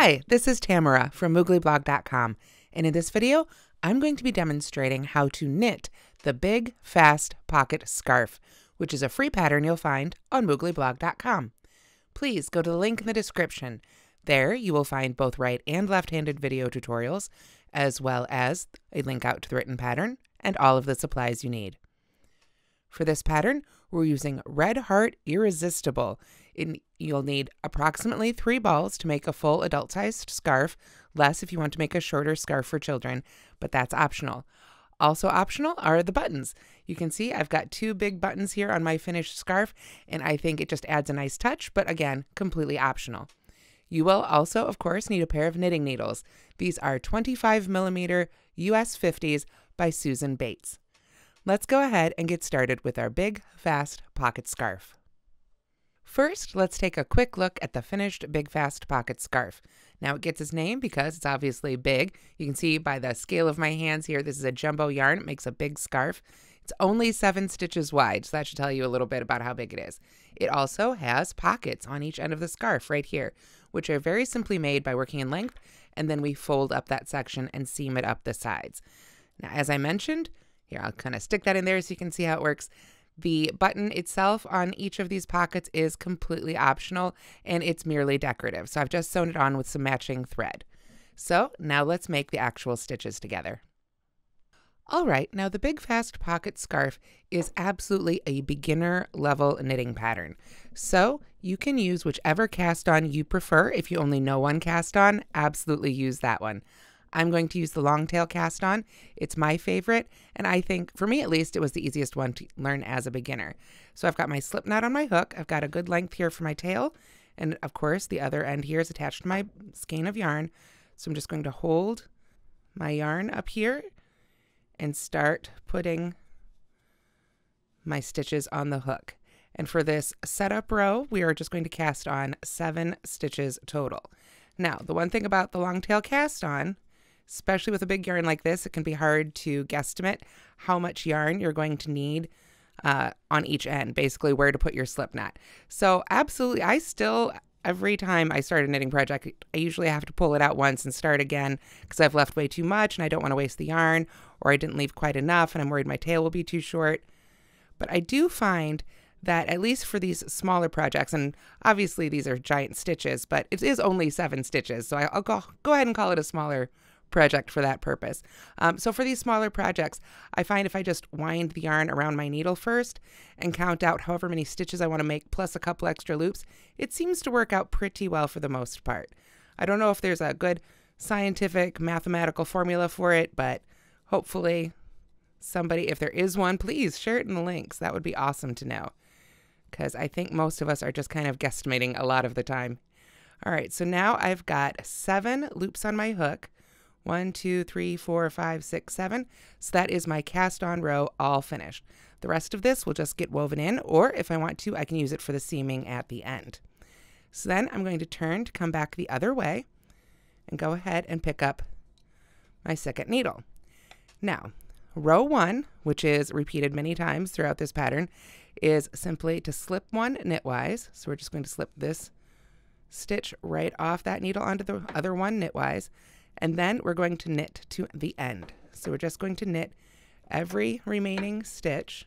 Hi, this is Tamara from mooglyblog.com, and in this video, I'm going to be demonstrating how to knit the Big Fast Pocket Scarf, which is a free pattern you'll find on mooglyblog.com. Please go to the link in the description. There you will find both right and left-handed video tutorials, as well as a link out to the written pattern and all of the supplies you need. For this pattern, we're using Red Heart Irresistible. You'll need approximately 3 balls to make a full adult-sized scarf, less if you want to make a shorter scarf for children, but that's optional. Also optional are the buttons. You can see I've got 2 big buttons here on my finished scarf, and I think it just adds a nice touch, but again, completely optional. You will also, of course, need a pair of knitting needles. These are 25mm US 50s by Susan Bates. Let's go ahead and get started with our Big Fast Pocket Scarf. First, let's take a quick look at the finished Big Fast Pocket Scarf. Now it gets its name because it's obviously big. You can see by the scale of my hands here, this is a jumbo yarn. It makes a big scarf. It's only 7 stitches wide, so that should tell you a little bit about how big it is. It also has pockets on each end of the scarf right here, which are very simply made by working in length, and then we fold up that section and seam it up the sides. Now, as I mentioned, here, I'll kind of stick that in there so you can see how it works. The button itself on each of these pockets is completely optional, and it's merely decorative. So I've just sewn it on with some matching thread. So now let's make the actual stitches together. All right, now the Big Fast Pocket Scarf is absolutely a beginner level knitting pattern. So you can use whichever cast on you prefer. If you only know one cast on, absolutely use that one. I'm going to use the long tail cast on. It's my favorite, and I think, for me at least, it was the easiest one to learn as a beginner. So I've got my slip knot on my hook. I've got a good length here for my tail, and of course the other end here is attached to my skein of yarn. So I'm just going to hold my yarn up here and start putting my stitches on the hook. And for this setup row, we are just going to cast on 7 stitches total. Now, the one thing about the long tail cast on, especially with a big yarn like this, it can be hard to guesstimate how much yarn you're going to need on each end, basically where to put your slip knot. So absolutely, every time I start a knitting project, I usually have to pull it out once and start again because I've left way too much and I don't want to waste the yarn, or I didn't leave quite enough and I'm worried my tail will be too short. But I do find that at least for these smaller projects, and obviously these are giant stitches, but it is only 7 stitches, so I'll go ahead and call it a smaller project for that purpose. So for these smaller projects, I find if I just wind the yarn around my needle first and count out however many stitches I want to make plus a couple extra loops, it seems to work out pretty well for the most part. I don't know if there's a good scientific mathematical formula for it, but hopefully somebody, if there is one, please share it in the links. That would be awesome to know, because I think most of us are just kind of guesstimating a lot of the time. All right, so now I've got 7 loops on my hook. 1, 2, 3, 4, 5, 6, 7. So that is my cast on row all finished. The rest of this will just get woven in, or if I want to, I can use it for the seaming at the end. So then I'm going to turn to come back the other way and go ahead and pick up my second needle. Now, row 1, which is repeated many times throughout this pattern, is simply to slip 1 knitwise. So we're just going to slip this stitch right off that needle onto the other one knitwise. And then we're going to knit to the end. So we're just going to knit every remaining stitch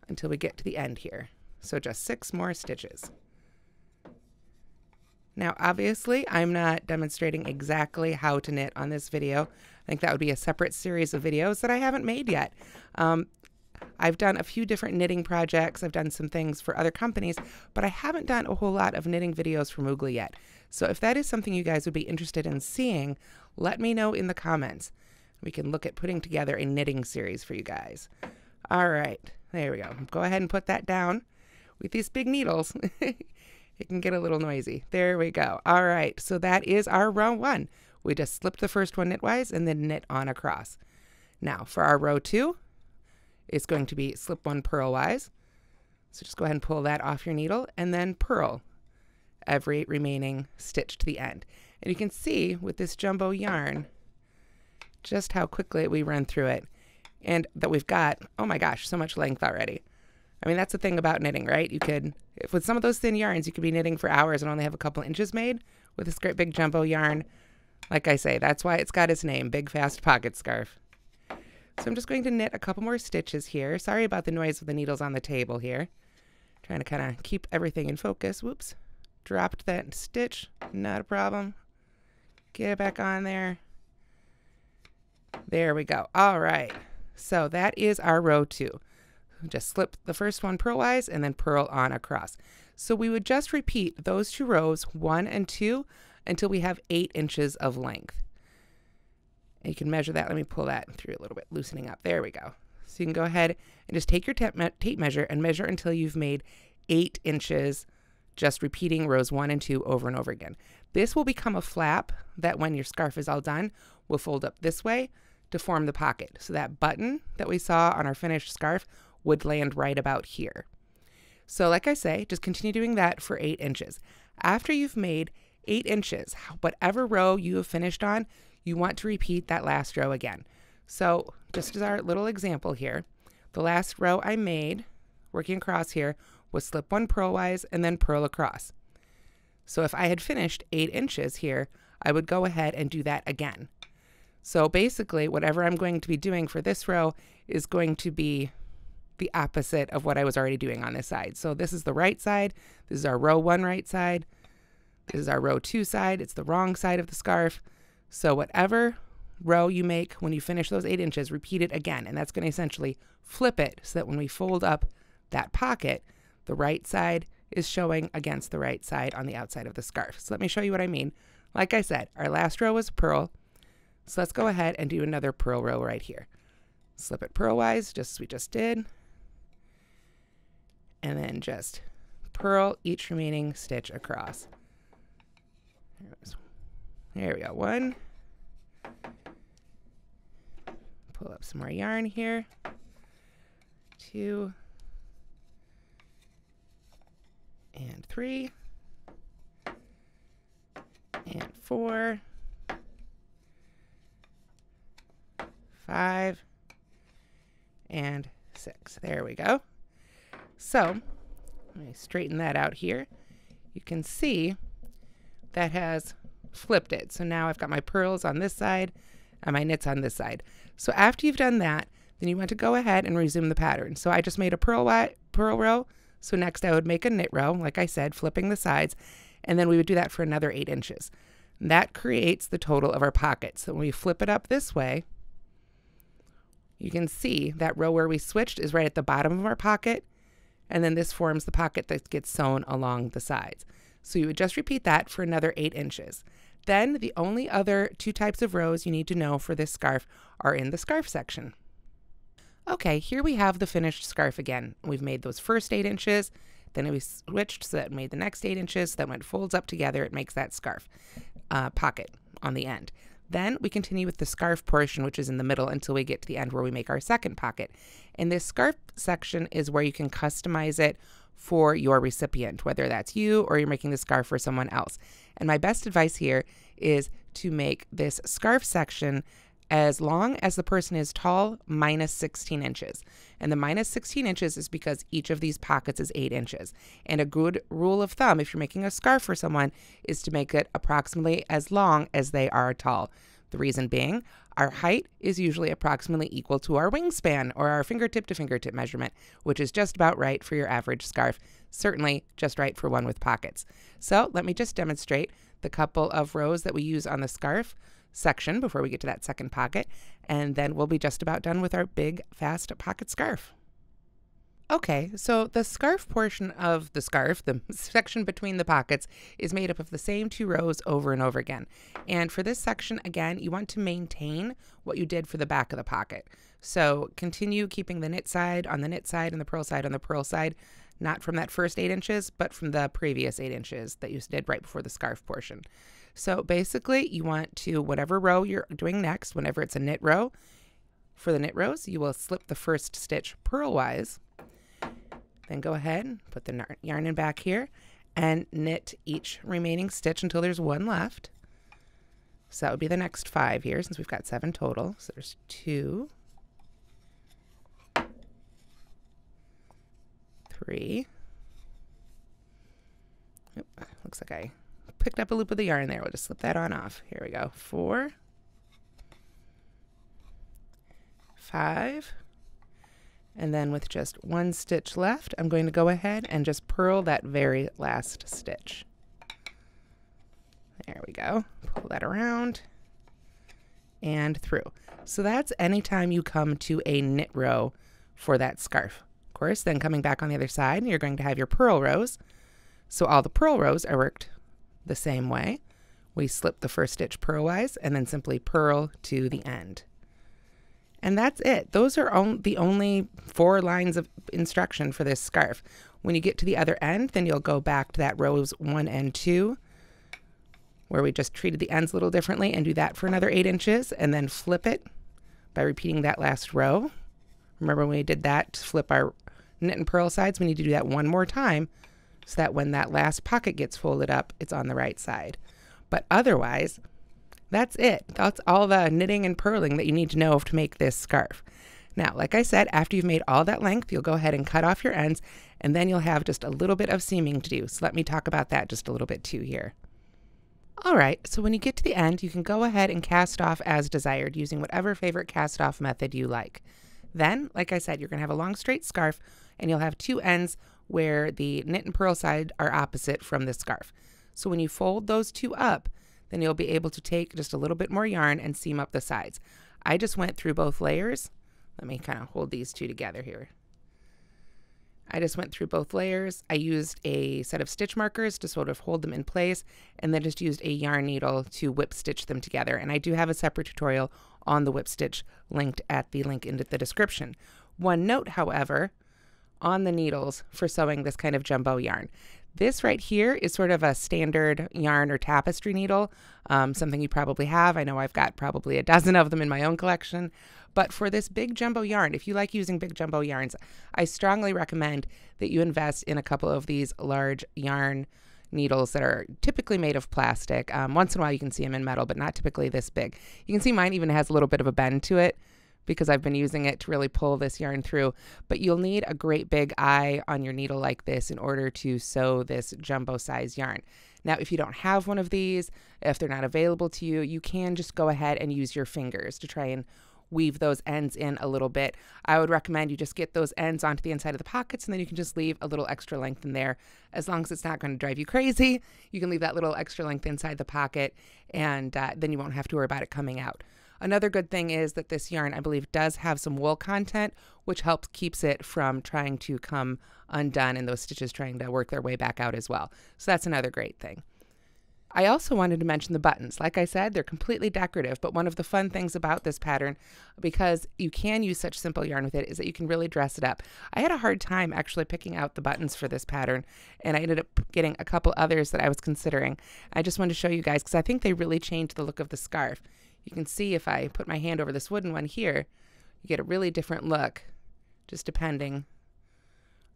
until we get to the end here. So just 6 more stitches. Now, obviously, I'm not demonstrating exactly how to knit on this video. I think that would be a separate series of videos that I haven't made yet. I've done a few different knitting projects. I've done some things for other companies, but I haven't done a whole lot of knitting videos for Moogly yet. So if that is something you guys would be interested in seeing, let me know in the comments. We can look at putting together a knitting series for you guys. All right, there we go. Go ahead and put that down with these big needles. It can get a little noisy. There we go. All right, so that is our row 1. We just slipped the first one knitwise and then knit on across. Now for our row 2, it's going to be slip 1 purlwise. So just go ahead and pull that off your needle and then purl every remaining stitch to the end. And you can see with this jumbo yarn just how quickly we run through it, and that we've got, oh my gosh, so much length already. I mean, that's the thing about knitting, right? You could, if with some of those thin yarns, you could be knitting for hours and only have a couple inches made. With this great big jumbo yarn, like I say, that's why it's got its name, Big Fast Pocket Scarf. So I'm just going to knit a couple more stitches here. Sorry about the noise of the needles on the table here. Trying to kind of keep everything in focus. Whoops. Dropped that stitch. Not a problem. Get it back on there. There we go. All right. So that is our row 2. Just slip the first one purlwise and then purl on across. So we would just repeat those 2 rows, 1 and 2, until we have 8 inches of length. And you can measure that. Let me pull that through a little bit, loosening up. There we go. So you can go ahead and just take your tape measure and measure until you've made 8 inches, just repeating rows 1 and 2 over and over again. This will become a flap that when your scarf is all done, will fold up this way to form the pocket. So that button that we saw on our finished scarf would land right about here. So like I say, just continue doing that for 8 inches. After you've made 8 inches, whatever row you have finished on, you want to repeat that last row again. So just as our little example here, the last row I made, working across here, was slip 1 purlwise and then purl across. So if I had finished 8 inches here, I would go ahead and do that again. So basically, whatever I'm going to be doing for this row is going to be the opposite of what I was already doing on this side. So this is the right side. This is our row 1 right side. This is our row 2 side. It's the wrong side of the scarf. So whatever row you make when you finish those 8 inches, repeat it again. And that's going to essentially flip it so that when we fold up that pocket, the right side is showing against the right side on the outside of the scarf. So let me show you what I mean. Like I said, our last row was purl. So let's go ahead and do another purl row right here. Slip it purlwise, just as we just did. And then just purl each remaining stitch across. There we go. 1. Pull up some more yarn here. 2. And 3. And 4. 5. And 6. There we go. So let me straighten that out here. You can see that has flipped it. So now I've got my purls on this side and my knits on this side. So after you've done that, then you want to go ahead and resume the pattern. So I just made a purl row. So next I would make a knit row, like I said, flipping the sides, and then we would do that for another 8 inches. And that creates the total of our pocket. So when we flip it up this way, you can see that row where we switched is right at the bottom of our pocket, and then this forms the pocket that gets sewn along the sides. So you would just repeat that for another 8 inches. Then the only other 2 types of rows you need to know for this scarf are in the scarf section. Okay, here we have the finished scarf again. We've made those first 8 inches, then we switched so that made the next 8 inches, then when it folds up together, it makes that scarf pocket on the end. Then we continue with the scarf portion, which is in the middle, until we get to the end where we make our second pocket. And this scarf section is where you can customize it for your recipient, whether that's you or you're making the scarf for someone else. And my best advice here is to make this scarf section as long as the person is tall, minus 16 inches. And the minus 16 inches is because each of these pockets is 8 inches. And a good rule of thumb, if you're making a scarf for someone, is to make it approximately as long as they are tall. The reason being, our height is usually approximately equal to our wingspan, or our fingertip to fingertip measurement, which is just about right for your average scarf. Certainly just right for one with pockets. So let me just demonstrate the couple of rows that we use on the scarf section before we get to that second pocket, and then we'll be just about done with our big, fast pocket scarf. Okay, so the scarf portion of the scarf, the section between the pockets, is made up of the same 2 rows over and over again. And for this section, again, you want to maintain what you did for the back of the pocket. So continue keeping the knit side on the knit side and the purl side on the purl side, not from that first 8 inches, but from the previous 8 inches that you did right before the scarf portion. So basically, you want to, whatever row you're doing next, whenever it's a knit row, for the knit rows, you will slip the first stitch purlwise. Then go ahead, put the yarn in back here, and knit each remaining stitch until there's 1 left. So that would be the next 5 here, since we've got 7 total. So there's 2, 3. Oop, looks like I picked up a loop of the yarn there. We'll just slip that on off. Here we go. 4, 5, and then with just 1 stitch left, I'm going to go ahead and just purl that very last stitch. There we go. Pull that around and through. So that's anytime you come to a knit row for that scarf. Of course, then coming back on the other side, you're going to have your purl rows. So all the purl rows are worked the same way. We slip the first stitch purlwise and then simply purl to the end. And that's it. Those are the only 4 lines of instruction for this scarf. When you get to the other end, then you'll go back to that rows 1 and 2, where we just treated the ends a little differently, and do that for another 8 inches, and then flip it by repeating that last row. Remember when we did that to flip our knit and purl sides, we need to do that 1 more time so that when that last pocket gets folded up, it's on the right side. But otherwise, that's it. That's all the knitting and purling that you need to know to make this scarf. Now, like I said, after you've made all that length, you'll go ahead and cut off your ends, and then you'll have just a little bit of seaming to do. So let me talk about that just a little bit too here. All right, so when you get to the end, you can go ahead and cast off as desired using whatever favorite cast off method you like. Then, like I said, you're going to have a long straight scarf, and you'll have 2 ends where the knit and purl side are opposite from the scarf. So when you fold those 2 up, then you'll be able to take just a little bit more yarn and seam up the sides. I just went through both layers. Let me kind of hold these 2 together here. I just went through both layers. I used a set of stitch markers to sort of hold them in place, and then just used a yarn needle to whip stitch them together. And I do have a separate tutorial on the whip stitch linked at the link in the description. One note, however, on the needles for sewing this kind of jumbo yarn. This right here is sort of a standard yarn or tapestry needle, something you probably have. I know I've got probably a dozen of them in my own collection. But for this big jumbo yarn, if you like using big jumbo yarns, I strongly recommend that you invest in a couple of these large yarn needles that are typically made of plastic. Once in a while you can see them in metal, but not typically this big. You can see mine even has a little bit of a bend to it because I've been using it to really pull this yarn through. But you'll need a great big eye on your needle like this in order to sew this jumbo size yarn. Now, if you don't have one of these, if they're not available to you, you can just go ahead and use your fingers to try and weave those ends in a little bit. I would recommend you just get those ends onto the inside of the pockets, and then you can just leave a little extra length in there. As long as it's not going to drive you crazy, you can leave that little extra length inside the pocket, and then you won't have to worry about it coming out. Another good thing is that this yarn, I believe, does have some wool content, which keeps it from trying to come undone and those stitches trying to work their way back out as well. So that's another great thing. I also wanted to mention the buttons. Like I said, they're completely decorative, but one of the fun things about this pattern, because you can use such simple yarn with it, is that you can really dress it up. I had a hard time actually picking out the buttons for this pattern, and I ended up getting a couple others that I was considering. I just wanted to show you guys because I think they really changed the look of the scarf. You can see if I put my hand over this wooden one here, you get a really different look, just depending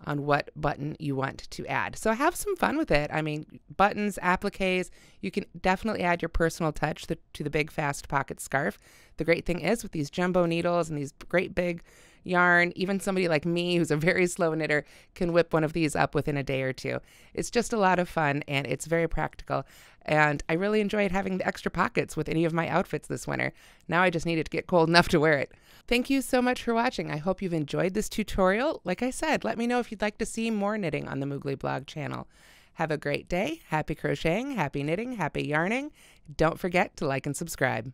on what button you want to add. So have some fun with it. I mean, buttons, appliques, you can definitely add your personal touch to the big fast pocket scarf. The great thing is with these jumbo needles and these great big yarn, even somebody like me who's a very slow knitter can whip one of these up within a day or 2. It's just a lot of fun and it's very practical. And I really enjoyed having the extra pockets with any of my outfits this winter. Now I just needed to get cold enough to wear it. Thank you so much for watching. I hope you've enjoyed this tutorial. Like I said, let me know if you'd like to see more knitting on the Moogly blog channel. Have a great day. Happy crocheting, happy knitting, happy yarning. Don't forget to like and subscribe.